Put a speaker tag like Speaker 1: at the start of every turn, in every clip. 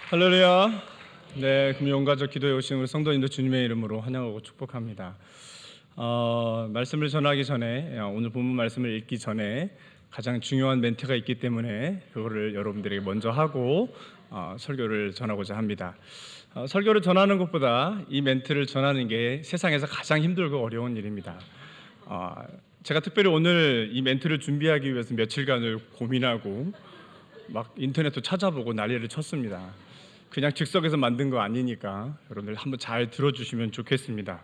Speaker 1: 할렐루야. 네, 금요온가족 기도에 오신 우리 성도님들 주님의 이름으로 환영하고 축복합니다. 말씀을 전하기 전에 오늘 본문 말씀을 읽기 전에 가장 중요한 멘트가 있기 때문에 그거를 여러분들에게 먼저 하고 설교를 전하고자 합니다. 설교를 전하는 것보다 이 멘트를 전하는 게 세상에서 가장 힘들고 어려운 일입니다. 제가 특별히 오늘 이 멘트를 준비하기 위해서 며칠간을 고민하고 막 인터넷도 찾아보고 난리를 쳤습니다. 그냥 즉석에서 만든 거 아니니까 여러분들 한번 잘 들어주시면 좋겠습니다.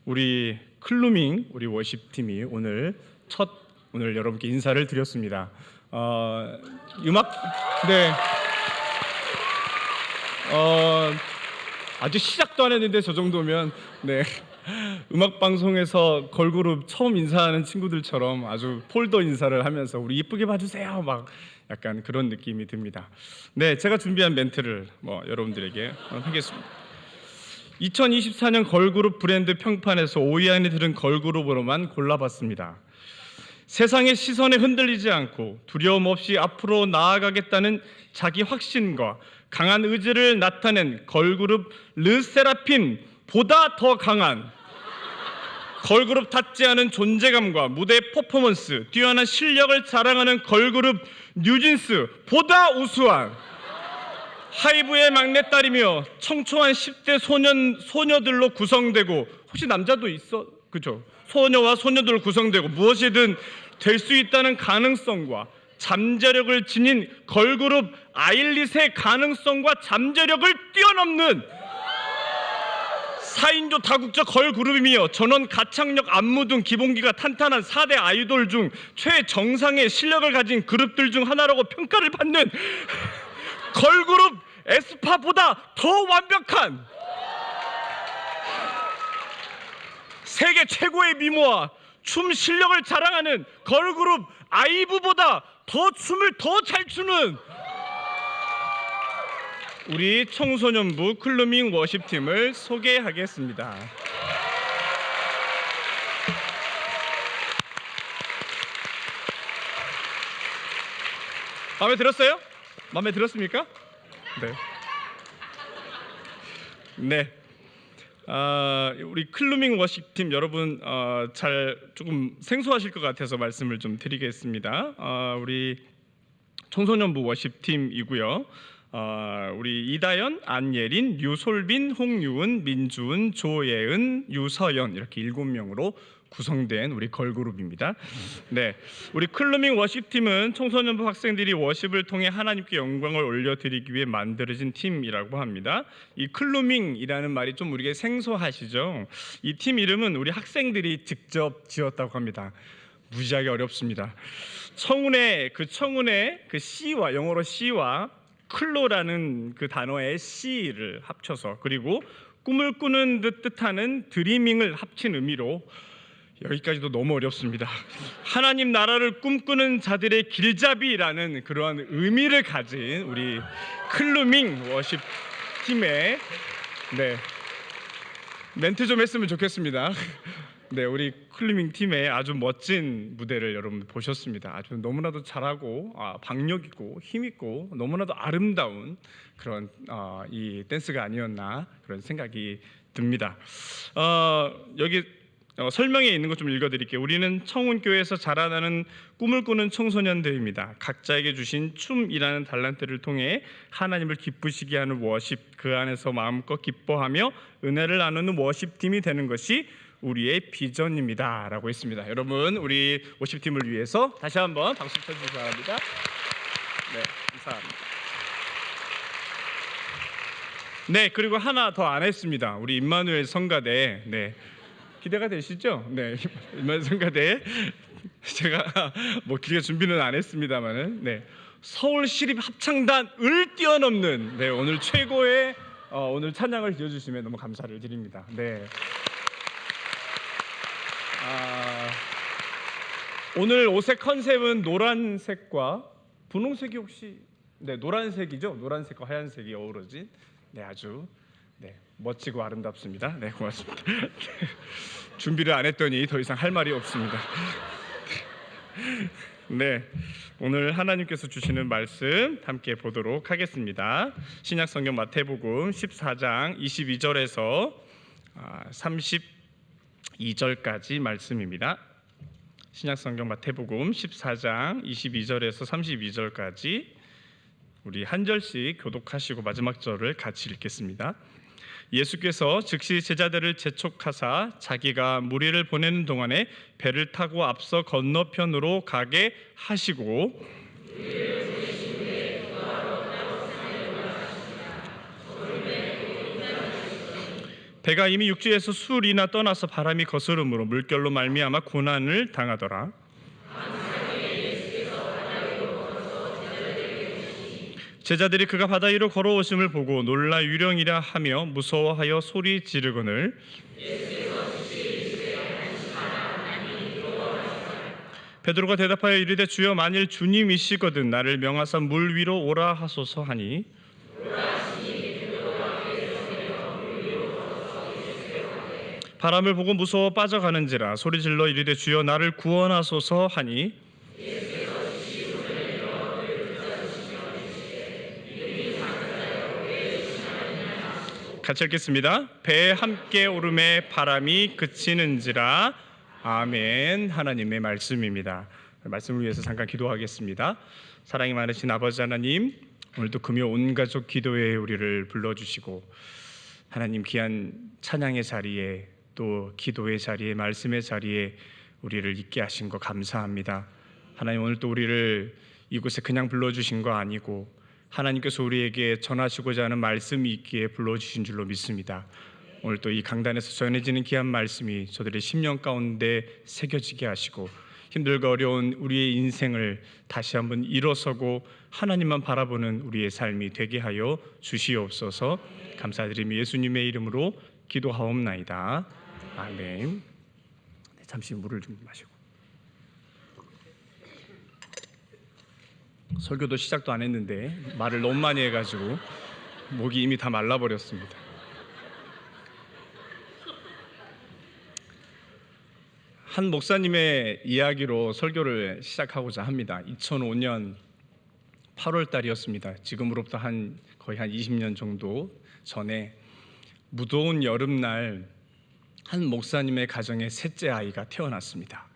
Speaker 1: 우리 클루밍 우리 워십팀이 오늘 여러분께 인사를 드렸습니다. 아직 시작도 안 했는데 저 정도면 음악 방송에서 걸그룹 처음 인사하는 친구들처럼 아주 폴더 인사를 하면서 우리 이쁘게 봐주세요 막 약간 그런 느낌이 듭니다. 제가 준비한 멘트를 여러분들에게 하겠습니다. 2024년 걸그룹 브랜드 평판에서 5위 안에 들은 걸그룹으로만 골라봤습니다. 세상의 시선에 흔들리지 않고 두려움 없이 앞으로 나아가겠다는 자기 확신과 강한 의지를 나타낸 걸그룹 르세라핌보다 더 강한 걸그룹답지 않은 존재감과 무대 퍼포먼스, 뛰어난 실력을 자랑하는 걸그룹 뉴진스보다 우수한 하이브의 막내딸이며 청초한 10대 소녀들로 구성되고 혹시 남자도 있어? 그죠? 소녀와 소녀들로 구성되고 무엇이든 될 수 있다는 가능성과 잠재력을 지닌 걸그룹 아일릿의 가능성과 잠재력을 뛰어넘는 4인조 다국적 걸그룹이며 전원 가창력, 안무 등 기본기가 탄탄한 4대 아이돌 중 최정상의 실력을 가진 그룹들 중 하나라고 평가를 받는 걸그룹 에스파보다 더 완벽한 세계 최고의 미모와 춤 실력을 자랑하는 걸그룹 아이브보다 더 춤을 더 잘 추는 우리 청소년부 클루밍 워십팀을 소개하겠습니다. 마음에 들었어요? 마음에 들었습니까? 네. 우리 클루밍 워십팀 여러분 조금 생소하실 것 같아서 말씀을 좀 드리겠습니다. 우리 청소년부 워십팀이고요. 우리 이다연, 안예린, 유솔빈, 홍유은, 민주은, 조예은, 유서연 이렇게 7명으로 구성된 우리 걸그룹입니다. 우리 클루밍 워십팀은 청소년부 학생들이 워십을 통해 하나님께 영광을 올려드리기 위해 만들어진 팀이라고 합니다. 이 클루밍이라는 말이 좀 우리에게 생소하시죠? 이 팀 이름은 우리 학생들이 직접 지었다고 합니다. 무지하게 어렵습니다. 청운의 그 C와 영어로 C와 클로라는 그 단어의 C를 합쳐서 그리고 꿈을 꾸는 듯 뜻하는 드리밍을 합친 의미로 여기까지도 너무 어렵습니다. 하나님 나라를 꿈꾸는 자들의 길잡이라는 그러한 의미를 가진 우리 클루밍 워십 팀의 멘트 좀 했으면 좋겠습니다. 우리 클루밍 팀의 아주 멋진 무대를 여러분 보셨습니다. 아주 너무나도 잘하고 박력 있고 힘 있고 너무나도 아름다운 그런 이 댄스가 아니었나 그런 생각이 듭니다. 여기 설명에 있는 것 좀 읽어드릴게요. 우리는 청운교회에서 자라나는 꿈을 꾸는 청소년들입니다. 각자에게 주신 춤이라는 달란트를 통해 하나님을 기쁘시게 하는 워십, 그 안에서 마음껏 기뻐하며 은혜를 나누는 워십팀이 되는 것이 우리의 비전입니다 라고 했습니다. 여러분 우리 워십팀을 위해서 다시 한번 박수 쳐주시기 바랍니다. 감사합니다. 그리고 하나 더 안 했습니다. 우리 임마누엘 성가대 기대가 되시죠? 임마누엘 성가대 제가 길게 준비는 안 했습니다만은 서울시립 합창단을 뛰어넘는 오늘 최고의 오늘 찬양을 지어주시면 너무 감사를 드립니다. 오늘 옷의 컨셉은 노란색과 분홍색이 혹시 노란색이죠? 노란색과 하얀색이 어우러진 아주 멋지고 아름답습니다. 고맙습니다. 준비를 안 했더니 더 이상 할 말이 없습니다. 네, 오늘 하나님께서 주시는 말씀 함께 보도록 하겠습니다. 신약 성경 마태복음 14장 22절에서 32절까지 말씀입니다. 신약 성경 마태복음 14장 22절에서 32절까지 우리 한 절씩 교독하시고 마지막 절을 같이 읽겠습니다. 예수께서 즉시 제자들을 재촉하사 자기가 무리를 보내는 동안에 배를 타고 앞서 건너편으로 가게 하시고 배가 이미 육지에서 수리나 떠나서 바람이 거스름으로 물결로 말미암아 고난을 당하더라. 제자들이 그가 바다 위로 걸어오심을 보고 놀라 유령이라 하며 무서워하여 소리 지르거늘 베드로가 대답하여 이르되 주여 만일 주님이시거든 나를 명하사 물 위로 오라 하소서 하니 바람을 보고 무서워 빠져가는지라 소리질러 이르되 주여 나를 구원하소서 하니 같이 읽겠습니다. 배에 함께 오름에 바람이 그치는지라. 아멘. 하나님의 말씀입니다. 말씀을 위해서 잠깐 기도하겠습니다. 사랑이 많으신 아버지 하나님, 오늘도 금요 온 가족 기도회에 우리를 불러주시고 하나님 귀한 찬양의 자리에 또 기도의 자리에 말씀의 자리에 우리를 있게 하신 거 감사합니다. 하나님 오늘 또 우리를 이곳에 그냥 불러주신 거 아니고 하나님께서 우리에게 전하시고자 하는 말씀이 있기에 불러주신 줄로 믿습니다. 오늘 또 이 강단에서 전해지는 귀한 말씀이 저들의 심령 가운데 새겨지게 하시고 힘들고 어려운 우리의 인생을 다시 한번 일어서고 하나님만 바라보는 우리의 삶이 되게 하여 주시옵소서. 감사드리며 예수님의 이름으로 기도하옵나이다. 아멘. 잠시 물을 좀 마시고 설교도 시작도 안 했는데 말을 너무 많이 해가지고 목이 이미 다 말라버렸습니다. 한 목사님의 이야기로 설교를 시작하고자 합니다. 2005년 8월 달이었습니다. 지금으로부터 거의 한 20년 정도 전에 무더운 여름날 한 목사님의 가정에 셋째 아이가 태어났습니다.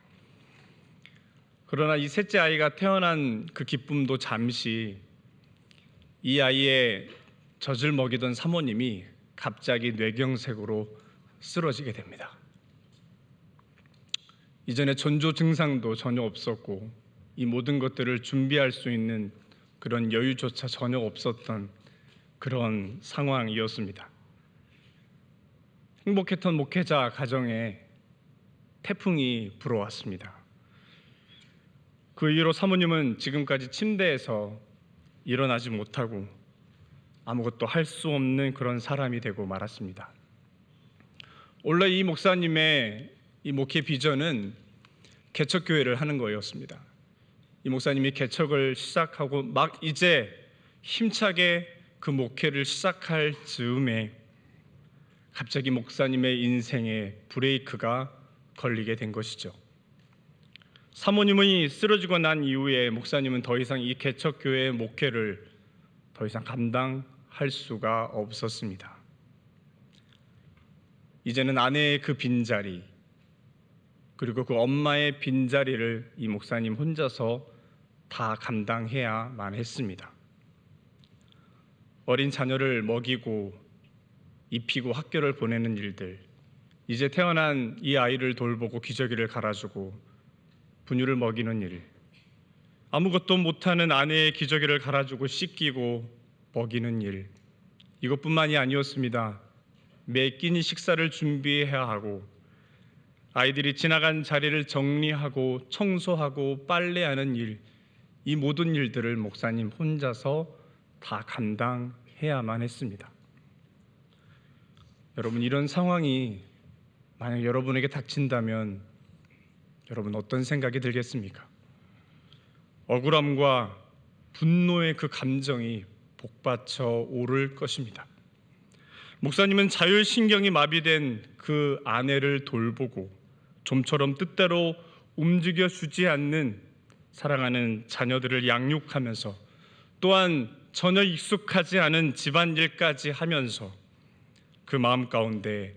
Speaker 1: 그러나 이 셋째 아이가 태어난 그 기쁨도 잠시 이 아이의 젖을 먹이던 사모님이 갑자기 뇌경색으로 쓰러지게 됩니다. 이전에 전조 증상도 전혀 없었고 이 모든 것들을 준비할 수 있는 그런 여유조차 전혀 없었던 그런 상황이었습니다. 행복했던 목회자 가정에 태풍이 불어왔습니다. 그 이후로 사모님은 지금까지 침대에서 일어나지 못하고 아무것도 할 수 없는 그런 사람이 되고 말았습니다. 원래 이 목사님의 이 목회 비전은 개척교회를 하는 거였습니다. 이 목사님이 개척을 시작하고 막 이제 힘차게 그 목회를 시작할 즈음에 갑자기 목사님의 인생에 브레이크가 걸리게 된 것이죠. 사모님이 쓰러지고 난 이후에 목사님은 더 이상 이 개척교회의 목회를 더 이상 감당할 수가 없었습니다. 이제는 아내의 그 빈자리 그리고 그 엄마의 빈자리를 이 목사님 혼자서 다 감당해야만 했습니다. 어린 자녀를 먹이고 입히고 학교를 보내는 일들, 이제 태어난 이 아이를 돌보고 기저귀를 갈아주고 분유를 먹이는 일, 아무것도 못하는 아내의 기저귀를 갈아주고 씻기고 먹이는 일, 이것뿐만이 아니었습니다. 매 끼니 식사를 준비해야 하고 아이들이 지나간 자리를 정리하고 청소하고 빨래하는 일, 이 모든 일들을 목사님 혼자서 다 감당해야만 했습니다. 여러분, 이런 상황이 만약 여러분에게 닥친다면 여러분 어떤 생각이 들겠습니까? 억울함과 분노의 그 감정이 복받쳐 오를 것입니다. 목사님은 자율신경이 마비된 그 아내를 돌보고 좀처럼 뜻대로 움직여주지 않는 사랑하는 자녀들을 양육하면서 또한 전혀 익숙하지 않은 집안일까지 하면서 그 마음 가운데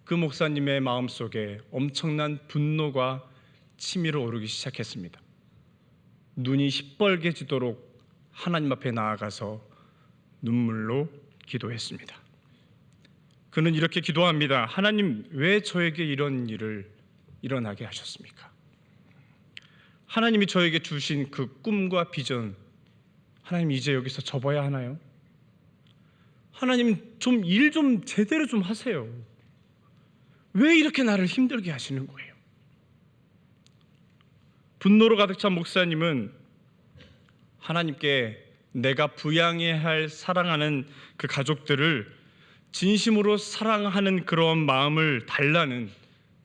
Speaker 1: 그 목사님의 마음속에 엄청난 분노가 치밀어 오르기 시작했습니다. 눈이 시뻘개지도록 하나님 앞에 나아가서 눈물로 기도했습니다. 그는 이렇게 기도합니다. 하나님, 왜 저에게 이런 일을 일어나게 하셨습니까? 하나님이 저에게 주신 그 꿈과 비전, 하나님 이제 여기서 접어야 하나요? 하나님 좀 일 좀 제대로 좀 하세요. 왜 이렇게 나를 힘들게 하시는 거예요? 분노로 가득 찬 목사님은 하나님께 내가 부양해야 할 사랑하는 그 가족들을 진심으로 사랑하는 그런 마음을 달라는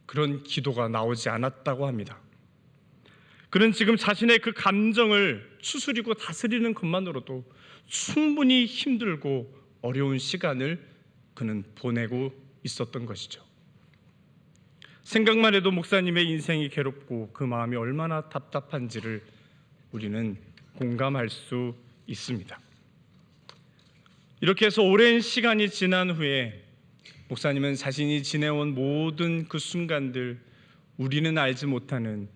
Speaker 1: 그런 기도가 나오지 않았다고 합니다. 그는 지금 자신의 그 감정을 추스리고 다스리는 것만으로도 충분히 힘들고 어려운 시간을 그는 보내고 있었던 것이죠. 생각만 해도 목사님의 인생이 괴롭고 그 마음이 얼마나 답답한지를 우리는 공감할 수 있습니다. 이렇게 해서 오랜 시간이 지난 후에 목사님은 자신이 지내온 모든 그 순간들, 우리는 알지 못하는,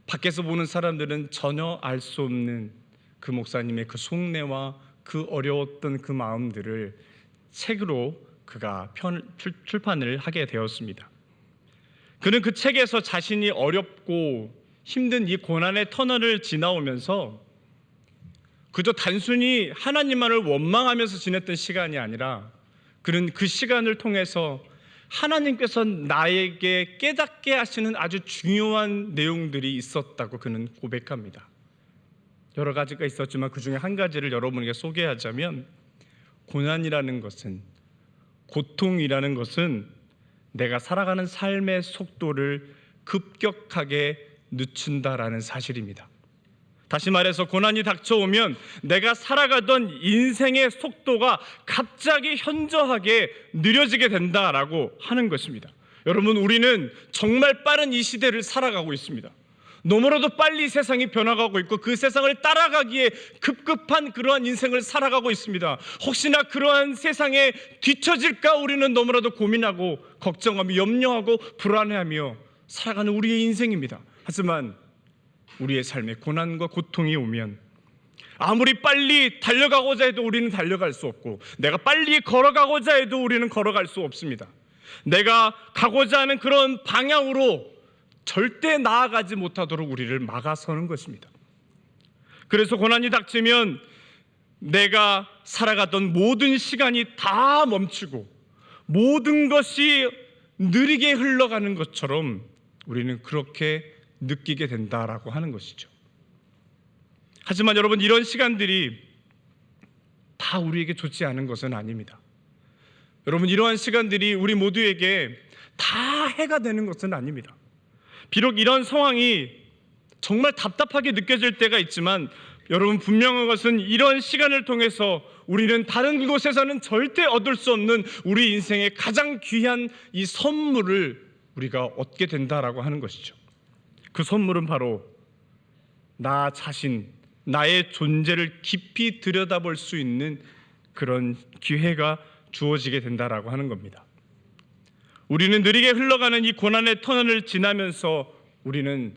Speaker 1: 밖에서 보는 사람들은 전혀 알 수 없는 그 목사님의 그 속내와 그 어려웠던 그 마음들을 책으로 그가 출판을 하게 되었습니다. 그는 그 책에서 자신이 어렵고 힘든 이 고난의 터널을 지나오면서 그저 단순히 하나님만을 원망하면서 지냈던 시간이 아니라 그는 그 시간을 통해서 하나님께서 나에게 깨닫게 하시는 아주 중요한 내용들이 있었다고 그는 고백합니다. 여러 가지가 있었지만 그 중에 한 가지를 여러분에게 소개하자면, 고난이라는 것은, 고통이라는 것은 내가 살아가는 삶의 속도를 급격하게 늦춘다라는 사실입니다. 다시 말해서 고난이 닥쳐오면 내가 살아가던 인생의 속도가 갑자기 현저하게 느려지게 된다라고 하는 것입니다. 여러분, 우리는 정말 빠른 이 시대를 살아가고 있습니다. 너무나도 빨리 세상이 변화가고 있고 그 세상을 따라가기에 급급한 그러한 인생을 살아가고 있습니다. 혹시나 그러한 세상에 뒤처질까 우리는 너무나도 고민하고 걱정하며 염려하고 불안해하며 살아가는 우리의 인생입니다. 하지만 우리의 삶에 고난과 고통이 오면 아무리 빨리 달려가고자 해도 우리는 달려갈 수 없고, 내가 빨리 걸어가고자 해도 우리는 걸어갈 수 없습니다. 내가 가고자 하는 그런 방향으로 절대 나아가지 못하도록 우리를 막아서는 것입니다. 그래서 고난이 닥치면 내가 살아가던 모든 시간이 다 멈추고 모든 것이 느리게 흘러가는 것처럼 우리는 그렇게 느끼게 된다라고 하는 것이죠. 하지만 여러분, 이런 시간들이 다 우리에게 좋지 않은 것은 아닙니다. 여러분, 이러한 시간들이 우리 모두에게 다 해가 되는 것은 아닙니다. 비록 이런 상황이 정말 답답하게 느껴질 때가 있지만 여러분, 분명한 것은 이런 시간을 통해서 우리는 다른 곳에서는 절대 얻을 수 없는 우리 인생의 가장 귀한 이 선물을 우리가 얻게 된다라고 하는 것이죠. 그 선물은 바로 나 자신, 나의 존재를 깊이 들여다볼 수 있는 그런 기회가 주어지게 된다라고 하는 겁니다. 우리는 느리게 흘러가는 이 고난의 터널을 지나면서 우리는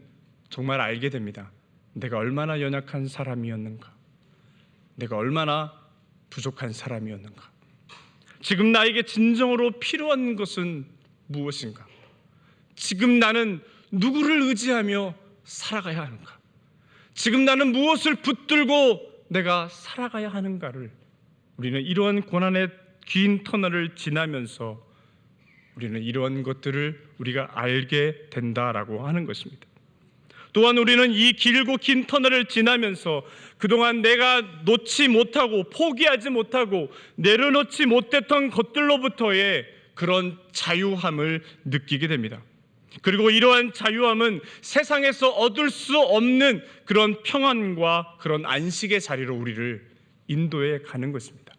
Speaker 1: 정말 알게 됩니다. 내가 얼마나 연약한 사람이었는가, 내가 얼마나 부족한 사람이었는가, 지금 나에게 진정으로 필요한 것은 무엇인가, 지금 나는 누구를 의지하며 살아가야 하는가, 지금 나는 무엇을 붙들고 내가 살아가야 하는가를, 우리는 이러한 고난의 긴 터널을 지나면서 우리는 이러한 것들을 우리가 알게 된다라고 하는 것입니다. 또한 우리는 이 길고 긴 터널을 지나면서 그동안 내가 놓지 못하고 포기하지 못하고 내려놓지 못했던 것들로부터의 그런 자유함을 느끼게 됩니다. 그리고 이러한 자유함은 세상에서 얻을 수 없는 그런 평안과 그런 안식의 자리로 우리를 인도해 가는 것입니다.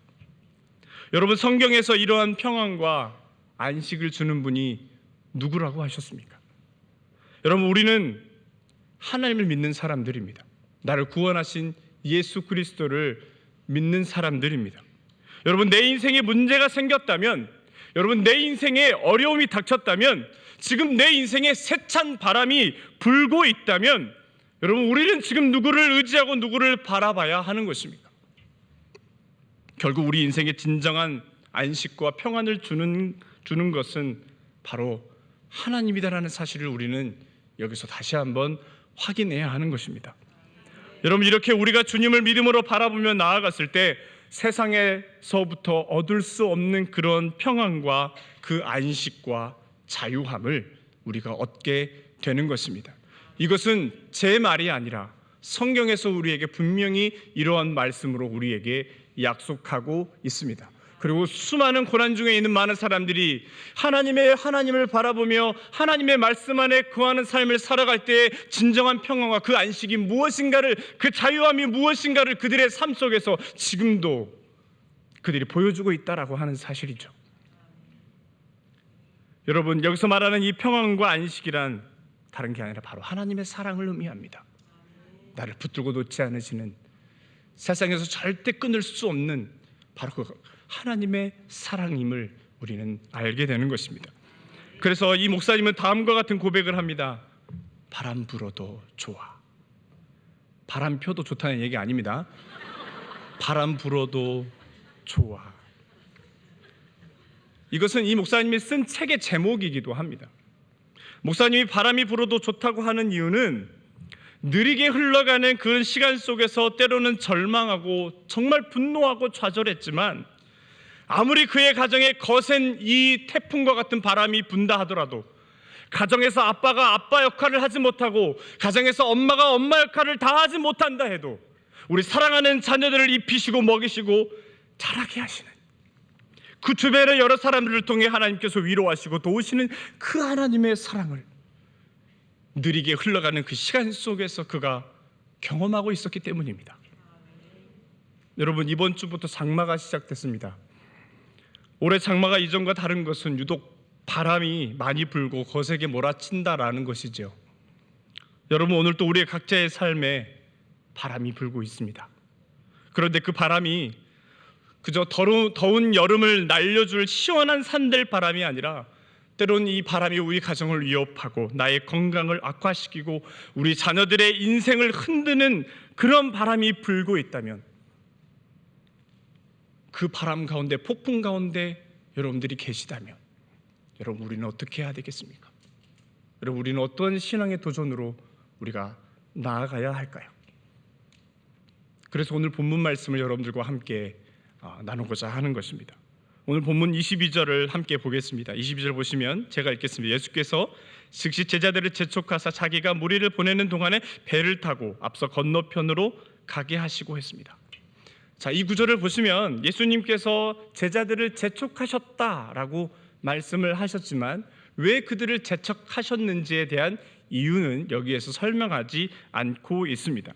Speaker 1: 여러분, 성경에서 이러한 평안과 안식을 주는 분이 누구라고 하셨습니까? 여러분, 우리는 하나님을 믿는 사람들입니다. 나를 구원하신 예수 그리스도를 믿는 사람들입니다. 여러분, 내 인생에 문제가 생겼다면, 여러분 내 인생에 어려움이 닥쳤다면, 지금 내 인생에 세찬 바람이 불고 있다면, 여러분 우리는 지금 누구를 의지하고 누구를 바라봐야 하는 것입니까? 결국 우리 인생에 진정한 안식과 평안을 주는 것은 바로 하나님이다라는 사실을 우리는 여기서 다시 한번 확인해야 하는 것입니다. 여러분, 이렇게 우리가 주님을 믿음으로 바라보며 나아갔을 때 세상에서부터 얻을 수 없는 그런 평안과 그 안식과 자유함을 우리가 얻게 되는 것입니다. 이것은 제 말이 아니라 성경에서 우리에게 분명히 이러한 말씀으로 우리에게 약속하고 있습니다. 그리고 수많은 고난 중에 있는 많은 사람들이 하나님을 바라보며 하나님의 말씀 안에 거하는 삶을 살아갈 때 진정한 평안과 그 안식이 무엇인가를, 그 자유함이 무엇인가를 그들의 삶 속에서 지금도 그들이 보여주고 있다라고 하는 사실이죠. 여러분, 여기서 말하는 이 평안과 안식이란 다른 게 아니라 바로 하나님의 사랑을 의미합니다. 나를 붙들고 놓지 않으시는, 세상에서 절대 끊을 수 없는 바로 그 하나님의 사랑임을 우리는 알게 되는 것입니다. 그래서 이 목사님은 다음과 같은 고백을 합니다. 바람 불어도 좋아. 바람 펴도 좋다는 얘기 아닙니다. 바람 불어도 좋아. 이것은 이 목사님이 쓴 책의 제목이기도 합니다. 목사님이 바람이 불어도 좋다고 하는 이유는 느리게 흘러가는 그 시간 속에서 때로는 절망하고 정말 분노하고 좌절했지만, 아무리 그의 가정에 거센 이 태풍과 같은 바람이 분다 하더라도, 가정에서 아빠가 아빠 역할을 하지 못하고 가정에서 엄마가 엄마 역할을 다 하지 못한다 해도 우리 사랑하는 자녀들을 입히시고 먹이시고 자라게 하시는 그 주변의 여러 사람들을 통해 하나님께서 위로하시고 도우시는 그 하나님의 사랑을 느리게 흘러가는 그 시간 속에서 그가 경험하고 있었기 때문입니다. 여러분, 이번 주부터 장마가 시작됐습니다. 올해 장마가 이전과 다른 것은 유독 바람이 많이 불고 거세게 몰아친다라는 것이죠. 여러분, 오늘 또 우리의 각자의 삶에 바람이 불고 있습니다. 그런데 그 바람이 그저 더운 여름을 날려줄 시원한 산들 바람이 아니라, 때로는 이 바람이 우리 가정을 위협하고 나의 건강을 악화시키고 우리 자녀들의 인생을 흔드는 그런 바람이 불고 있다면, 그 바람 가운데, 폭풍 가운데 여러분들이 계시다면, 여러분 우리는 어떻게 해야 되겠습니까? 여러분, 우리는 어떤 신앙의 도전으로 우리가 나아가야 할까요? 그래서 오늘 본문 말씀을 여러분들과 함께 나누고자 하는 것입니다. 오늘 본문 22절을 함께 보겠습니다. 22절 보시면 제가 읽겠습니다. 예수께서 즉시 제자들을 재촉하사 자기가 무리를 보내는 동안에 배를 타고 앞서 건너편으로 가게 하시고 했습니다. 자, 이 구절을 보시면 예수님께서 제자들을 재촉하셨다라고 말씀을 하셨지만, 왜 그들을 재촉하셨는지에 대한 이유는 여기에서 설명하지 않고 있습니다.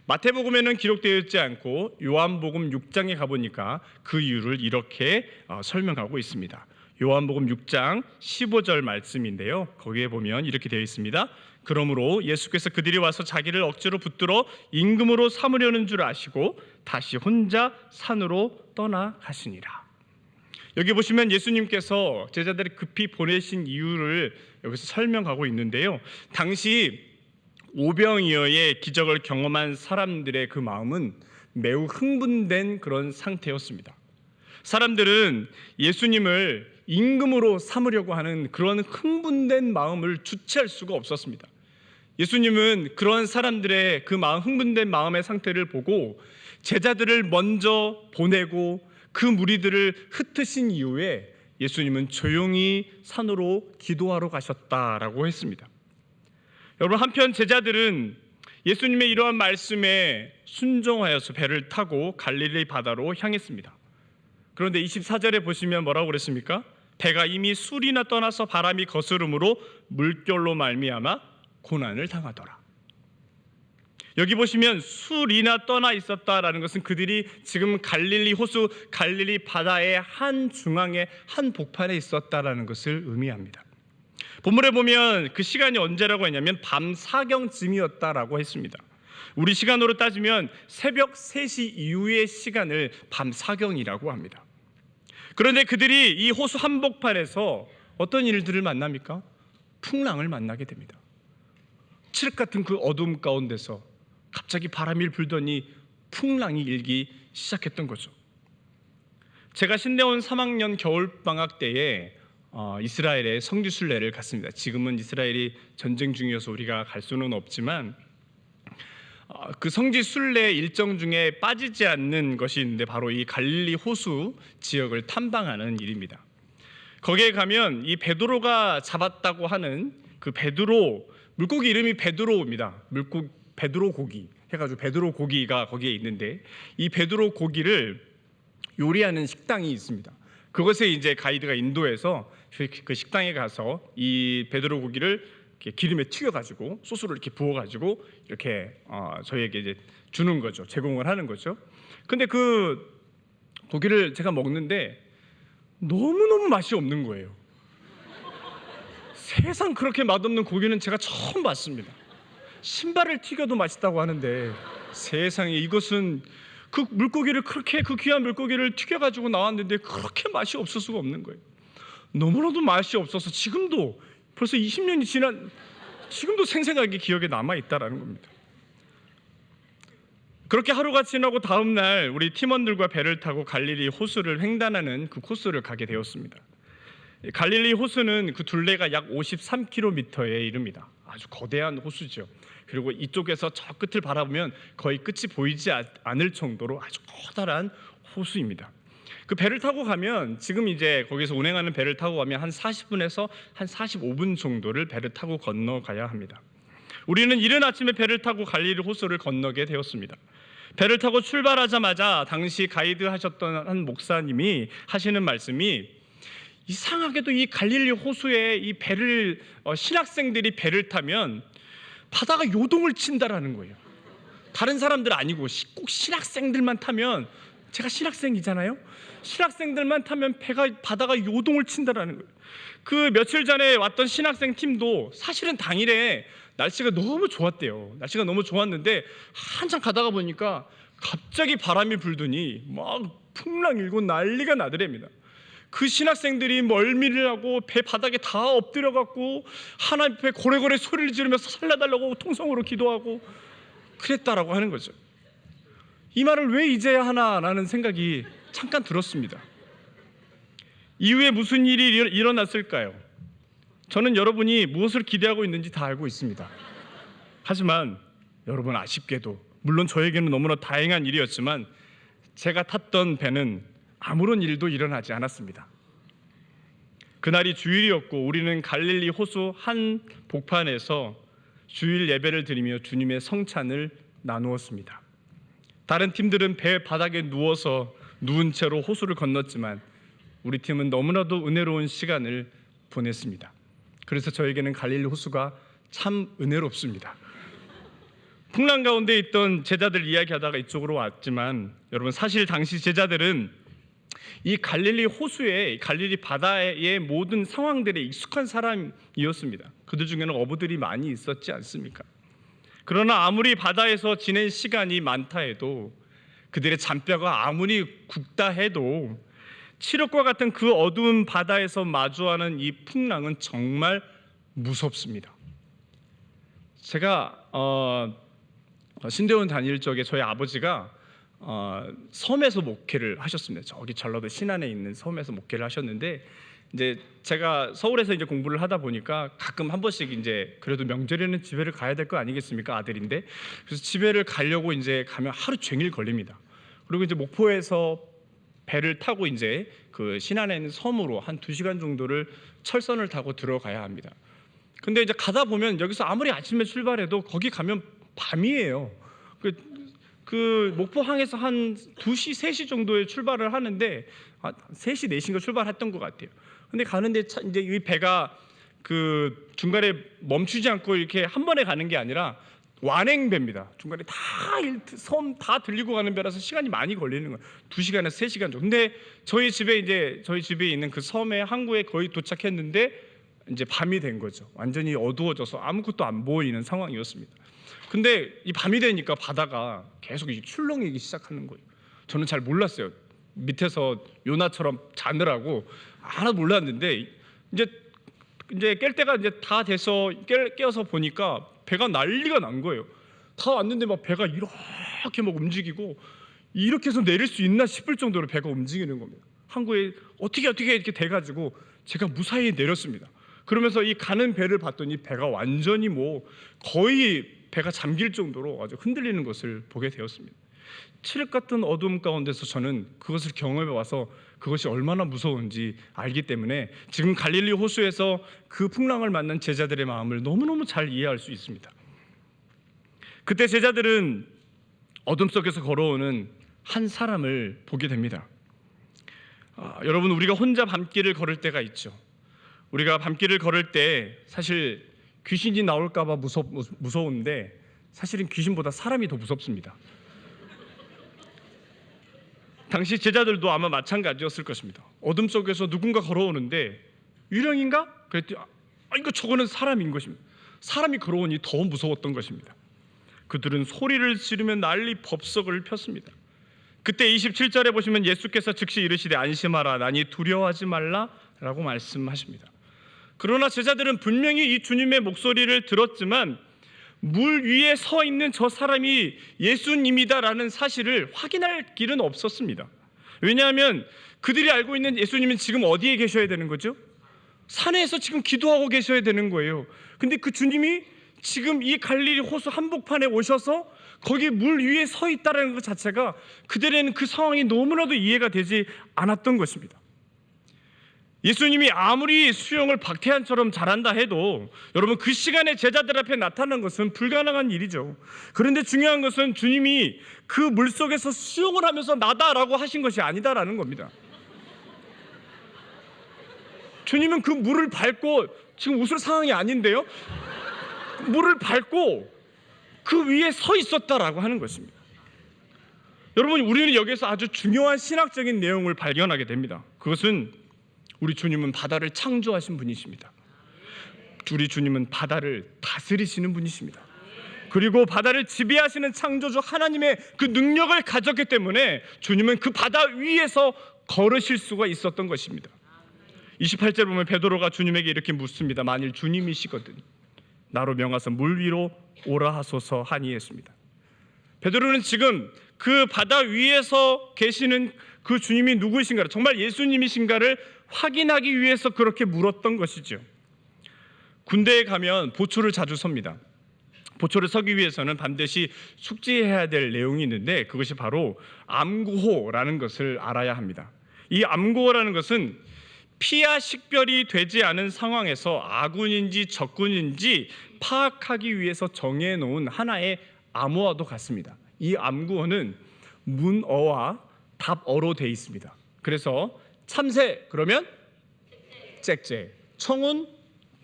Speaker 1: 마태복음에는 기록되어 있지 않고 요한복음 6장에 가보니까 그 이유를 이렇게 설명하고 있습니다. 요한복음 6장 15절 말씀인데요, 거기에 보면 이렇게 되어 있습니다. 그러므로 예수께서 그들이 와서 자기를 억지로 붙들어 임금으로 삼으려는 줄 아시고 다시 혼자 산으로 떠나가시니라. 여기 보시면 예수님께서 제자들을 급히 보내신 이유를 여기서 설명하고 있는데요, 당시 오병이어의 기적을 경험한 사람들의 그 마음은 매우 흥분된 그런 상태였습니다. 사람들은 예수님을 임금으로 삼으려고 하는 그런 흥분된 마음을 주체할 수가 없었습니다. 예수님은 그런 사람들의 그 마음, 흥분된 마음의 상태를 보고 제자들을 먼저 보내고 그 무리들을 흩으신 이후에 예수님은 조용히 산으로 기도하러 가셨다라고 했습니다. 여러분, 한편 제자들은 예수님의 이러한 말씀에 순종하여서 배를 타고 갈릴리 바다로 향했습니다. 그런데 24절에 보시면 뭐라고 그랬습니까? 배가 이미 술이나 떠나서 바람이 거스름으로 물결로 말미암아 고난을 당하더라. 여기 보시면 술이나 떠나 있었다라는 것은 그들이 지금 갈릴리 호수, 갈릴리 바다의 한 중앙에 한 복판에 있었다라는 것을 의미합니다. 본문에 보면 그 시간이 언제라고 했냐면 밤 사경쯤이었다라고 했습니다. 우리 시간으로 따지면 새벽 3시 이후의 시간을 밤 사경이라고 합니다. 그런데 그들이 이 호수 한복판에서 어떤 일들을 만납니까? 풍랑을 만나게 됩니다. 칠흑 같은 그 어둠 가운데서 갑자기 바람이 불더니 풍랑이 일기 시작했던 거죠. 제가 신대원 3학년 겨울방학 때에 이스라엘에 성지순례를 갔습니다. 지금은 이스라엘이 전쟁 중이어서 우리가 갈 수는 없지만 그 성지순례 일정 중에 빠지지 않는 것이 있는데 바로 이 갈릴리 호수 지역을 탐방하는 일입니다. 거기에 가면 이 베드로가 잡았다고 하는 그 베드로 물고기 이름이 베드로입니다. 베드로 고기 해가지고 베드로 고기가 거기에 있는데 이 베드로 고기를 요리하는 식당이 있습니다. 그것에 이제 가이드가 인도해서 그 식당에 가서 이 베드로 고기를 이렇게 기름에 튀겨가지고 소스를 이렇게 부어가지고 이렇게 저희에게 이제 주는 거죠. 제공을 하는 거죠. 근데 그 고기를 제가 먹는데 너무너무 맛이 없는 거예요. 세상 그렇게 맛없는 고기는 제가 처음 봤습니다. 신발을 튀겨도 맛있다고 하는데 세상에 이것은 그 물고기를 그렇게 그 귀한 물고기를 튀겨가지고 나왔는데 그렇게 맛이 없을 수가 없는 거예요. 너무나도 맛이 없어서 지금도 벌써 20년이 지난 지금도 생생하게 기억에 남아있다라는 겁니다. 그렇게 하루가 지나고 다음 날 우리 팀원들과 배를 타고 갈릴리 호수를 횡단하는 그 코스를 가게 되었습니다. 갈릴리 호수는 그 둘레가 약 53km에 이릅니다. 아주 거대한 호수죠. 그리고 이쪽에서 저 끝을 바라보면 거의 끝이 보이지 않을 정도로 아주 커다란 호수입니다. 그 배를 타고 가면 지금 이제 거기서 운행하는 배를 타고 가면 한 40분에서 한 45분 정도를 배를 타고 건너가야 합니다. 우리는 이른 아침에 배를 타고 갈릴리 호수를 건너게 되었습니다. 배를 타고 출발하자마자 당시 가이드 하셨던 한 목사님이 하시는 말씀이 이상하게도 이 갈릴리 호수에 이 배를 신학생들이 배를 타면 바다가 요동을 친다라는 거예요. 다른 사람들 아니고 꼭 신학생들만 타면, 제가 신학생이잖아요. 신학생들만 타면 바다가 요동을 친다라는 거예요. 그 며칠 전에 왔던 신학생 팀도 사실은 당일에 날씨가 너무 좋았대요. 날씨가 너무 좋았는데 한참 가다가 보니까 갑자기 바람이 불더니 막 풍랑 일고 난리가 나더랍니다. 그 신학생들이 멀미를 하고 배 바닥에 다 엎드려 갖고 하나님 앞에 고래고래 소리를 지르면서 살려달라고 통성으로 기도하고 그랬다라고 하는 거죠. 이 말을 왜 이제야 하나라는 생각이 잠깐 들었습니다. 이후에 무슨 일이 일어났을까요? 저는 여러분이 무엇을 기대하고 있는지 다 알고 있습니다. 하지만 여러분 아쉽게도 물론 저에게는 너무나 다행한 일이었지만 제가 탔던 배는 아무런 일도 일어나지 않았습니다. 그날이 주일이었고 우리는 갈릴리 호수 한 복판에서 주일 예배를 드리며 주님의 성찬을 나누었습니다. 다른 팀들은 배 바닥에 누워서 누운 채로 호수를 건넜지만 우리 팀은 너무나도 은혜로운 시간을 보냈습니다. 그래서 저에게는 갈릴리 호수가 참 은혜롭습니다. 풍랑 가운데 있던 제자들 이야기하다가 이쪽으로 왔지만 여러분 사실 당시 제자들은 이 갈릴리 호수에 갈릴리 바다의 모든 상황들에 익숙한 사람이었습니다. 그들 중에는 어부들이 많이 있었지 않습니까? 그러나 아무리 바다에서 지낸 시간이 많다 해도 그들의 잔뼈가 아무리 굵다 해도 칠흑과 같은 그 어두운 바다에서 마주하는 이 풍랑은 정말 무섭습니다. 제가 신대원 다닐 적에 저희 아버지가 섬에서 목회를 하셨습니다. 저기 전라도 신안에 있는 섬에서 목회를 하셨는데 이제 제가 서울에서 이제 공부를 하다 보니까 가끔 한 번씩 이제 그래도 명절에는 집에를 가야 될 거 아니겠습니까? 아들인데 그래서 집에를 가려고 이제 가면 하루 종일 걸립니다. 그리고 이제 목포에서 배를 타고 이제 그 신안에 있는 섬으로 한 2시간 정도를 철선을 타고 들어가야 합니다. 근데 이제 가다 보면 여기서 아무리 아침에 출발해도 거기 가면 밤이에요. 그 목포항에서 한 2시, 3시 정도에 출발을 하는데 3시, 4시인가 출발했던 것 같아요. 근데 가는데 이제 이 배가 그 중간에 멈추지 않고 이렇게 한 번에 가는 게 아니라 완행배입니다. 중간에 섬 다 들리고 가는 배라서 시간이 많이 걸리는 거예요. 2시간에서 3시간 정도. 근데 저희 집에 있는 그 섬의 항구에 거의 도착했는데 이제 밤이 된 거죠. 완전히 어두워져서 아무것도 안 보이는 상황이었습니다. 근데 이 밤이 되니까 바다가 계속 출렁이기 시작하는 거예요. 저는 잘 몰랐어요. 밑에서 요나처럼 자느라고 하나도 몰랐는데 이제 깰 때가 이제 다 돼서 깨어서 보니까 배가 난리가 난 거예요. 다 왔는데 막 배가 이렇게 막 움직이고, 이렇게 해서 내릴 수 있나 싶을 정도로 배가 움직이는 겁니다. 항구에 어떻게 이렇게 돼가지고 제가 무사히 내렸습니다. 그러면서 이 가는 배를 봤더니 배가 완전히 거의 배가 잠길 정도로 아주 흔들리는 것을 보게 되었습니다. 칠흑 같은 어둠 가운데서 저는 그것을 경험해 와서 그것이 얼마나 무서운지 알기 때문에 지금 갈릴리 호수에서 그 풍랑을 만난 제자들의 마음을 너무너무 잘 이해할 수 있습니다. 그때 제자들은 어둠 속에서 걸어오는 한 사람을 보게 됩니다. 여러분, 우리가 혼자 밤길을 걸을 때가 있죠. 우리가 밤길을 걸을 때 사실 귀신이 나올까 봐 무서운데 사실은 귀신보다 사람이 더 무섭습니다. 당시 제자들도 아마 마찬가지였을 것입니다. 어둠 속에서 누군가 걸어오는데 유령인가? 그랬더니 이거 저거는 사람인 것입니다. 사람이 걸어오니 더 무서웠던 것입니다. 그들은 소리를 지르며 난리 법석을 폈습니다. 그때 27절에 보시면 예수께서 즉시 이르시되 안심하라 나니 두려워하지 말라라고 말씀하십니다. 그러나 제자들은 분명히 이 주님의 목소리를 들었지만 물 위에 서 있는 저 사람이 예수님이다라는 사실을 확인할 길은 없었습니다. 왜냐하면 그들이 알고 있는 예수님은 지금 어디에 계셔야 되는 거죠? 산에서 지금 기도하고 계셔야 되는 거예요. 근데 그 주님이 지금 이 갈릴리 호수 한복판에 오셔서 거기 물 위에 서 있다는 것 자체가 그들에는 그 상황이 너무나도 이해가 되지 않았던 것입니다. 예수님이 아무리 수영을 박태환처럼 잘한다 해도 여러분 그 시간에 제자들 앞에 나타난 것은 불가능한 일이죠. 그런데 중요한 것은 주님이 그 물속에서 수영을 하면서 나다라고 하신 것이 아니다라는 겁니다. 주님은 그 물을 밟고, 지금 웃을 상황이 아닌데요, 물을 밟고 그 위에 서 있었다라고 하는 것입니다. 여러분, 우리는 여기서 아주 중요한 신학적인 내용을 발견하게 됩니다. 그것은 우리 주님은 바다를 창조하신 분이십니다. 우리 주님은 바다를 다스리시는 분이십니다. 그리고 바다를 지배하시는 창조주 하나님의 그 능력을 가졌기 때문에 주님은 그 바다 위에서 걸으실 수가 있었던 것입니다. 28절 보면 베드로가 주님에게 이렇게 묻습니다. 만일 주님이시거든 나로 명하사 물 위로 오라 하소서 하니 했습니다. 베드로는 지금 그 바다 위에서 계시는 그 주님이 누구이신가를, 정말 예수님이신가를 확인하기 위해서 그렇게 물었던 것이죠. 군대에 가면 보초를 자주 섭니다. 보초를 서기 위해서는 반드시 숙지해야 될 내용이 있는데 그것이 바로 암구호라는 것을 알아야 합니다. 이 암구호라는 것은 피와 식별이 되지 않은 상황에서 아군인지 적군인지 파악하기 위해서 정해놓은 하나의 암호와도 같습니다. 이 암구호는 문어와 답어로 되어 있습니다. 그래서 참새 그러면 짹짹, 청운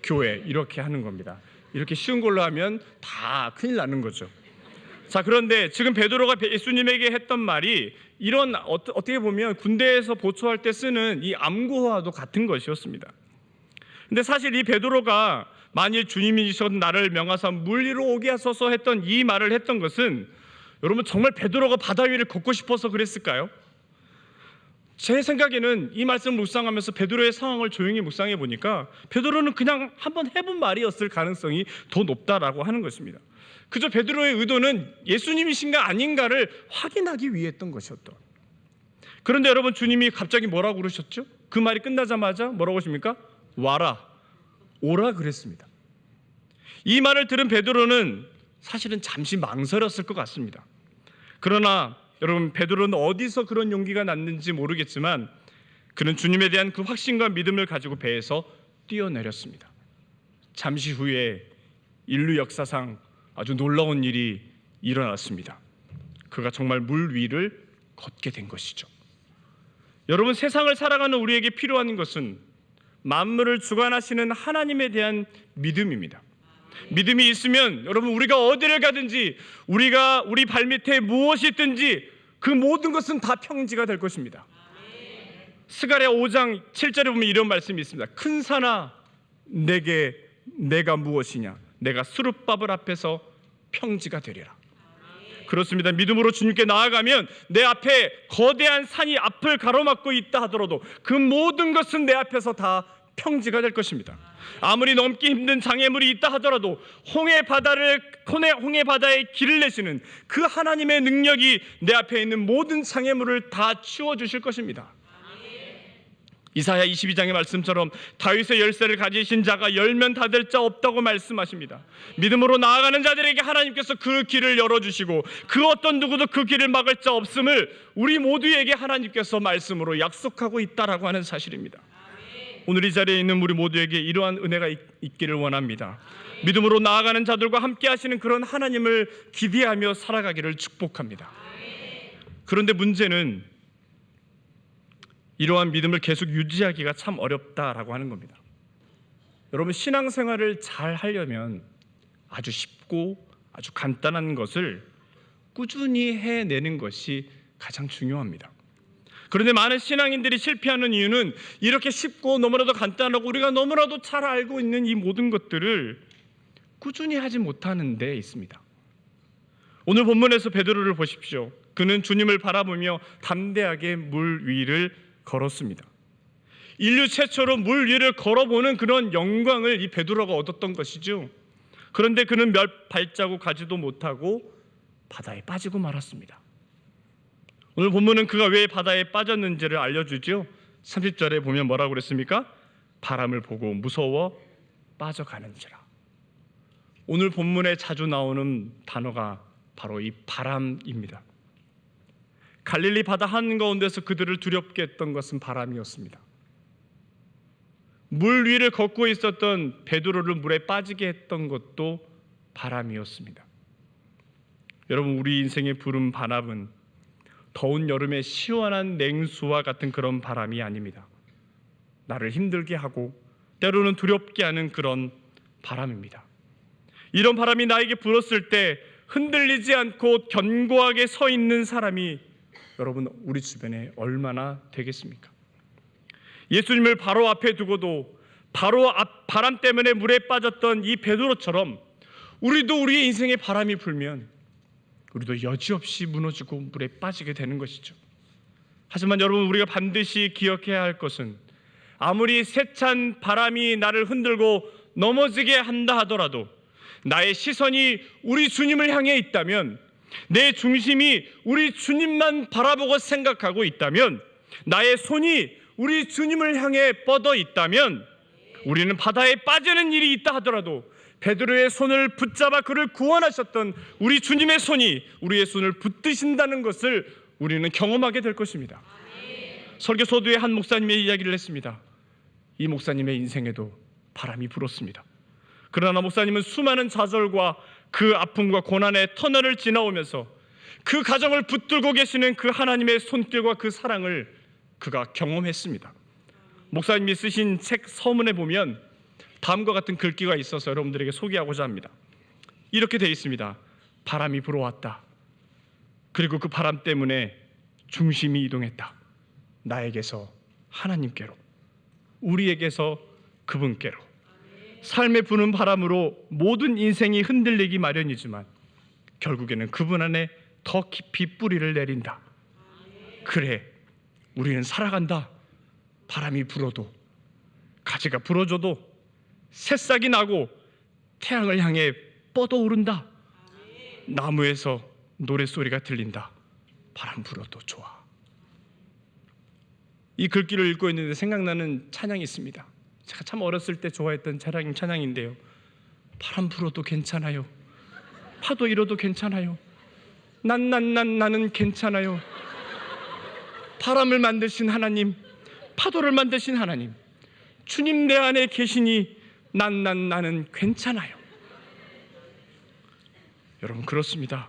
Speaker 1: 교회 이렇게 하는 겁니다. 이렇게 쉬운 걸로 하면 다 큰일 나는 거죠. 자, 그런데 지금 베드로가 예수님에게 했던 말이 이런 어떻게 보면 군대에서 보초할 때 쓰는 이 암구호와도 같은 것이었습니다. 근데 사실 이 베드로가 만일 주님이시던 나를 명하사 물 위로 오게 하소서 했던 이 말을 했던 것은 여러분 정말 베드로가 바다 위를 걷고 싶어서 그랬을까요? 제 생각에는 이 말씀을 묵상하면서 베드로의 상황을 조용히 묵상해 보니까 베드로는 그냥 한번 해본 말이었을 가능성이 더 높다라고 하는 것입니다. 그저 베드로의 의도는 예수님이신가 아닌가를 확인하기 위해 했던 것이었던. 그런데 여러분 주님이 갑자기 뭐라고 그러셨죠? 그 말이 끝나자마자 뭐라고 하십니까? 와라, 오라 그랬습니다. 이 말을 들은 베드로는 사실은 잠시 망설였을 것 같습니다. 그러나 여러분 베드로는 어디서 그런 용기가 났는지 모르겠지만 그는 주님에 대한 그 확신과 믿음을 가지고 배에서 뛰어내렸습니다. 잠시 후에 인류 역사상 아주 놀라운 일이 일어났습니다. 그가 정말 물 위를 걷게 된 것이죠. 여러분 세상을 살아가는 우리에게 필요한 것은 만물을 주관하시는 하나님에 대한 믿음입니다. 믿음이 있으면 여러분 우리가 어디를 가든지 우리 발밑에 무엇이 있든지 그 모든 것은 다 평지가 될 것입니다. 스가랴 5장 7절에 보면 이런 말씀이 있습니다. 큰 산아 내게 내가 무엇이냐, 내가 수룹바벨 앞에서 평지가 되리라. 그렇습니다. 믿음으로 주님께 나아가면 내 앞에 거대한 산이 앞을 가로막고 있다 하더라도 그 모든 것은 내 앞에서 다 평지가 될 것입니다. 아무리 넘기 힘든 장애물이 있다 하더라도 홍해 바다의 길을 내시는 그 하나님의 능력이 내 앞에 있는 모든 장애물을 다 치워주실 것입니다. 이사야 22장의 말씀처럼 다윗의 열쇠를 가지신 자가 열면 닫을 자 없다고 말씀하십니다. 믿음으로 나아가는 자들에게 하나님께서 그 길을 열어주시고 그 어떤 누구도 그 길을 막을 자 없음을 우리 모두에게 하나님께서 말씀으로 약속하고 있다라고 하는 사실입니다. 오늘 이 자리에 있는 우리 모두에게 이러한 은혜가 있기를 원합니다. 믿음으로 나아가는 자들과 함께 하시는 그런 하나님을 기대하며 살아가기를 축복합니다. 그런데 문제는 이러한 믿음을 계속 유지하기가 참 어렵다라고 하는 겁니다. 여러분, 신앙생활을 잘 하려면 아주 쉽고 아주 간단한 것을 꾸준히 해내는 것이 가장 중요합니다. 그런데 많은 신앙인들이 실패하는 이유는 이렇게 쉽고 너무나도 간단하고 우리가 너무나도 잘 알고 있는 이 모든 것들을 꾸준히 하지 못하는 데 있습니다. 오늘 본문에서 베드로를 보십시오. 그는 주님을 바라보며 담대하게 물 위를 걸었습니다. 인류 최초로 물 위를 걸어보는 그런 영광을 이 베드로가 얻었던 것이죠. 그런데 그는 몇 발자국 가지도 못하고 바다에 빠지고 말았습니다. 오늘 본문은 그가 왜 바다에 빠졌는지를 알려주죠. 30절에 보면 뭐라고 그랬습니까? 바람을 보고 무서워 빠져가는지라. 오늘 본문에 자주 나오는 단어가 바로 이 바람입니다. 갈릴리 바다 한가운데서 그들을 두렵게 했던 것은 바람이었습니다. 물 위를 걷고 있었던 베드로를 물에 빠지게 했던 것도 바람이었습니다. 여러분, 우리 인생의 부른 바람은 더운 여름의 시원한 냉수와 같은 그런 바람이 아닙니다. 나를 힘들게 하고 때로는 두렵게 하는 그런 바람입니다. 이런 바람이 나에게 불었을 때 흔들리지 않고 견고하게 서 있는 사람이 여러분, 우리 주변에 얼마나 되겠습니까? 예수님을 바로 앞에 두고도 바람 때문에 물에 빠졌던 이 베드로처럼 우리도 우리의 인생에 바람이 불면 우리도 여지없이 무너지고 물에 빠지게 되는 것이죠. 하지만 여러분, 우리가 반드시 기억해야 할 것은 아무리 세찬 바람이 나를 흔들고 넘어지게 한다 하더라도 나의 시선이 우리 주님을 향해 있다면, 내 중심이 우리 주님만 바라보고 생각하고 있다면, 나의 손이 우리 주님을 향해 뻗어 있다면 우리는 바다에 빠지는 일이 있다 하더라도 베드로의 손을 붙잡아 그를 구원하셨던 우리 주님의 손이 우리의 손을 붙드신다는 것을 우리는 경험하게 될 것입니다. 설교소두에 한 목사님의 이야기를 했습니다. 이 목사님의 인생에도 바람이 불었습니다. 그러나 목사님은 수많은 좌절과 그 아픔과 고난의 터널을 지나오면서 그 가정을 붙들고 계시는 그 하나님의 손길과 그 사랑을 그가 경험했습니다. 목사님이 쓰신 책 서문에 보면 다음과 같은 글귀가 있어서 여러분들에게 소개하고자 합니다. 이렇게 되어 있습니다. 바람이 불어왔다. 그리고 그 바람 때문에 중심이 이동했다. 나에게서 하나님께로, 우리에게서 그분께로. 삶의 부는 바람으로 모든 인생이 흔들리기 마련이지만 결국에는 그분 안에 더 깊이 뿌리를 내린다. 그래, 우리는 살아간다. 바람이 불어도, 가지가 부러져도, 새싹이 나고 태양을 향해 뻗어오른다. 나무에서 노랫소리가 들린다. 바람 불어도 좋아. 이 글귀를 읽고 있는데 생각나는 찬양이 있습니다. 제가 참 어렸을 때 좋아했던 찬양인데요. 바람 불어도 괜찮아요. 파도 일어도 괜찮아요. 나는 괜찮아요. 바람을 만드신 하나님, 파도를 만드신 하나님, 주님 내 안에 계시니 나는 괜찮아요. 여러분, 그렇습니다.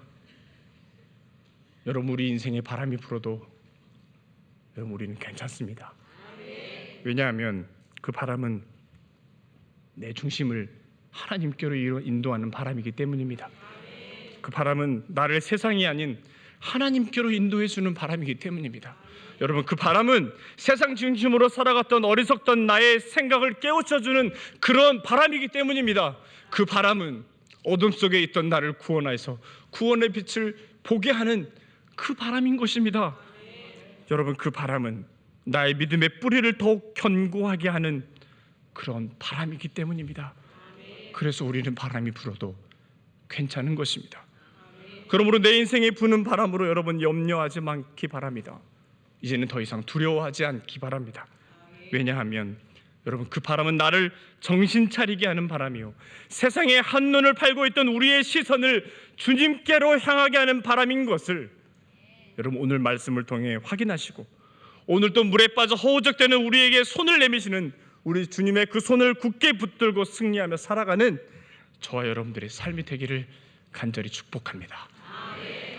Speaker 1: 여러분, 우리 인생에 바람이 불어도 여러분, 우리는 괜찮습니다. 왜냐하면 그 바람은 내 중심을 하나님께로 인도하는 바람이기 때문입니다. 그 바람은 나를 세상이 아닌 하나님께로 인도해 주는 바람이기 때문입니다. 여러분, 그 바람은 세상 중심으로 살아갔던 어리석던 나의 생각을 깨우쳐주는 그런 바람이기 때문입니다. 그 바람은 어둠 속에 있던 나를 구원하여서 구원의 빛을 보게 하는 그 바람인 것입니다. 여러분, 그 바람은 나의 믿음의 뿌리를 더욱 견고하게 하는 그런 바람이기 때문입니다. 그래서 우리는 바람이 불어도 괜찮은 것입니다. 그러므로 내 인생에 부는 바람으로 여러분 염려하지 않기 바랍니다. 이제는 더 이상 두려워하지 않기 바랍니다. 왜냐하면 여러분, 그 바람은 나를 정신 차리게 하는 바람이요, 세상에 한눈을 팔고 있던 우리의 시선을 주님께로 향하게 하는 바람인 것을 여러분 오늘 말씀을 통해 확인하시고, 오늘 또 물에 빠져 허우적대는 우리에게 손을 내미시는 우리 주님의 그 손을 굳게 붙들고 승리하며 살아가는 저와 여러분들의 삶이 되기를 간절히 축복합니다.